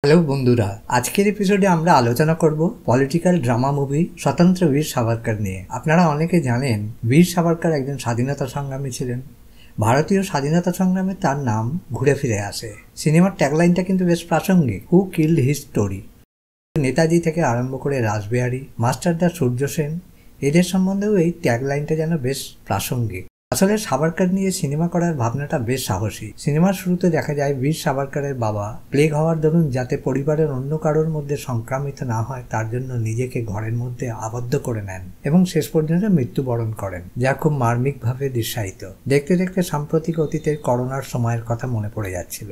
Hello বন্ধুরা, আজকের এপিসোডে আমরা আলোচনা করব পলিটিক্যাল ড্রামা মুভি স্বতন্ত্র বীর সাভারকর নিয়ে। আপনারা অনেকে জানেন বীর সাভারকর একজন স্বাধীনতা সংগ্রামী ছিলেন। ভারতীয় স্বাধীনতা সংগ্রামে তার নাম ঘুরে ফিরে আসে। সিনেমার ট্যাগলাইনটা কিন্তু বেশ প্রাসঙ্গিক, হু কিল্ড হিজ স্টোরি। নেতাজি থেকে আরম্ভ করে রাসবিহারী, মাস্টারদা সূর্য সেন, এদের সম্বন্ধেও এই ট্যাগলাইনটা যেন বেশ প্রাসঙ্গিক। আসলে সাভারকর নিয়ে সিনেমা করার ভাবনাটা বেশ সাহসী। সিনেমার শুরুতে দেখা যায় বীর সাভারকরের বাবা প্লেগ হওয়ার দরুন যাতে পরিবারের অন্য কারোর মধ্যে সংক্রামিত না হয় তার জন্য নিজেকে ঘরের মধ্যে আবদ্ধ করে নেন এবং শেষ পর্যন্ত মৃত্যুবরণ করেন, যা খুব মার্মিকভাবে দৃশ্যায়িত। দেখতে দেখতে সাম্প্রতিক অতীতের করোনার সময়ের কথা মনে পড়ে যাচ্ছিল।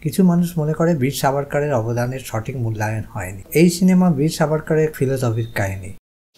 কিছু মানুষ মনে করে বীর সাভারকরের অবদানের সঠিক মূল্যায়ন হয়নি। এই সিনেমা বীর সাভারকরের ফিলোসফির কাহিনী।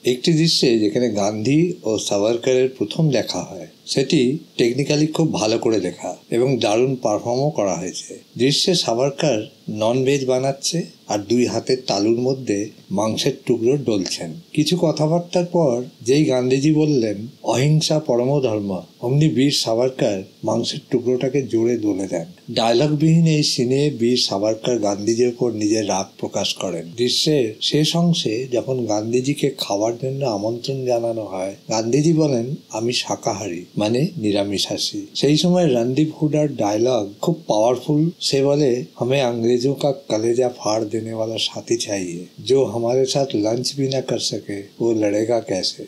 একটি দৃশ্যে যেখানে গান্ধী ও সাভারকরের প্রথম দেখা হয়, সেটি টেকনিক্যালি খুব ভালো করে লেখা এবং দারুণ পারফর্মও করা হয়েছে। দৃশ্যে সাভারকর ননভেজ বানাচ্ছে আর দুই হাতের তালুর মধ্যে মাংসের টুকরো ডলছেন। কিছু কথাবার্তার পর যেই গান্ধীজি বললেন অহিংসা পরম ধর্ম, অমনি বীর সাভারকর মাংসের টুকরোটাকে জোরে দলে দেন। ডায়লগবিহীন এই সিনে বীর সাভারকর গান্ধীজির উপর নিজের রাগ প্রকাশ করেন। দৃশ্যের শেষ অংশে যখন গান্ধীজিকে খাওয়ার জন্য আমন্ত্রণ জানানো হয়, গান্ধীজি বলেন আমি শাকাহারী, মানে নিরামিষাশী। সেই সময় রণদীপ হুডার ডায়লগ খুব পাওয়ারফুল। সে বলে हमें अंग्रेजों का कलेजा फाड़ देने वाला साथी चाहिए जो हमारे साथ लंच भी ना कर सके वो लड़ेगा कैसे।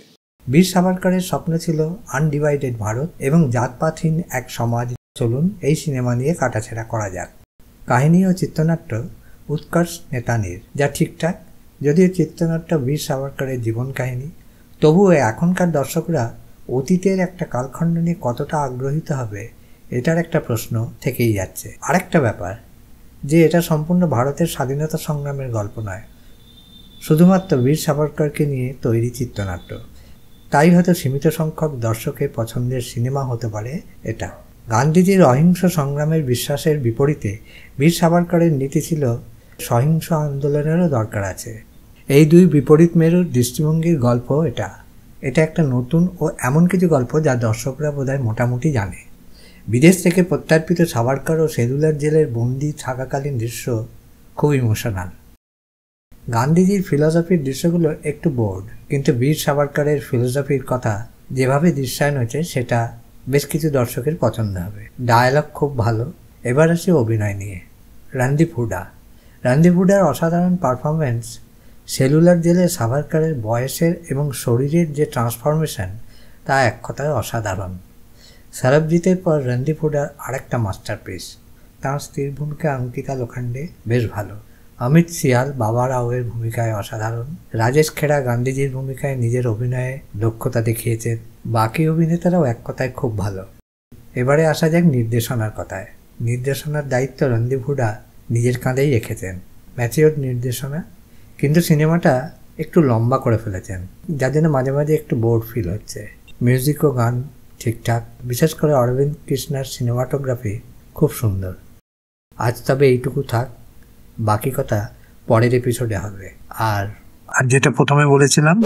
বীর সাভারকরের স্বপ্ন ছিল আনডিভাইডেড ভারত এবং জাতপাতহীন এক সমাজ। চলুন এই সিনেমা নিয়ে কাটাছেড়া করা যাক। কাহিনী ও চিত্রনাট্য উৎকর্ষ নেতানির, যা ঠিকঠাক। যদিও চিত্রনাট্য বীর সাভারকরের জীবন কাহিনী, তবুও এখনকার দর্শকরা অতীতের একটা কালখণ্ড নিয়ে কতটা আগ্রহীত হবে এটার একটা প্রশ্ন থেকেই যাচ্ছে। আরেকটা ব্যাপার যে এটা সম্পূর্ণ ভারতের স্বাধীনতা সংগ্রামের গল্প নয়, শুধুমাত্র বীর সাভারকরকে নিয়ে তৈরি চিত্রনাট্য। তাই হয়তো সীমিত সংখ্যক দর্শকের পছন্দের সিনেমা হতে পারে এটা। গান্ধীজির অহিংস সংগ্রামের বিশ্বাসের বিপরীতে বীর সাভারকরের নীতি ছিল সহিংস আন্দোলনেরও দরকার আছে। এই দুই বিপরীত মেরুর দৃষ্টিভঙ্গির গল্প এটা। এটা একটা নতুন ও এমন কিছু গল্প যা দর্শকরা বোধহয় মোটামুটি জানে। বিদেশ থেকে প্রত্যার্পিত সাভারকর ও সেলুলার জেলের বন্দি থাকাকালীন দৃশ্য খুব ইমোশনাল। গান্ধীজির ফিলসফির দৃশ্যগুলো একটু বোর্ড, কিন্তু বীর সাভারকরের ফিলসফির কথা যেভাবে দৃশ্যায়ন হয়েছে সেটা বেশ কিছু দর্শকের পছন্দ হবে। ডায়ালগ খুব ভালো। এবার আসি অভিনয় নিয়ে। রণদীপ হুডার অসাধারণ পারফরমেন্স। সেলুলার জেলে সাভারকরের বয়সের এবং শরীরের যে ট্রান্সফরমেশন তা এক কথায় অসাধারণ। সরবজিতের পর রণদীপ হুডার আরেকটা মাস্টারপিস। তাঁর স্ত্রীর ভূমিকা অঙ্কিতা লোখান্ডে বেশ ভালো। অমিত সিয়াল বাবা রাওয়ের ভূমিকায় অসাধারণ। রাজেশ খেড়া গান্ধীজির ভূমিকায় নিজের অভিনয়ে দক্ষতা দেখিয়েছেন। বাকি অভিনেতারাও এক কথায় খুব ভালো। এবারে আসা যাক নির্দেশনার কথায়। নির্দেশনার দায়িত্ব রণদীপ হুডা নিজের কাঁধেই রেখেছেন। ম্যাচিওর নির্দেশনা, কিন্তু সিনেমাটা একটু লম্বা করে ফেলেছেন, যার জন্য মাঝে মাঝে একটু বোর্ড ফিল হচ্ছে। মিউজিক ও গান ঠিকঠাক, বিশেষ করে অরবিন্দ কৃষ্ণার সিনেমাটোগ্রাফি খুব সুন্দর। আজ তবে এইটুকু থাক, বাকি কথা পরের এপিসোডে হবে। আর যেটা প্রথমে বলেছিলাম,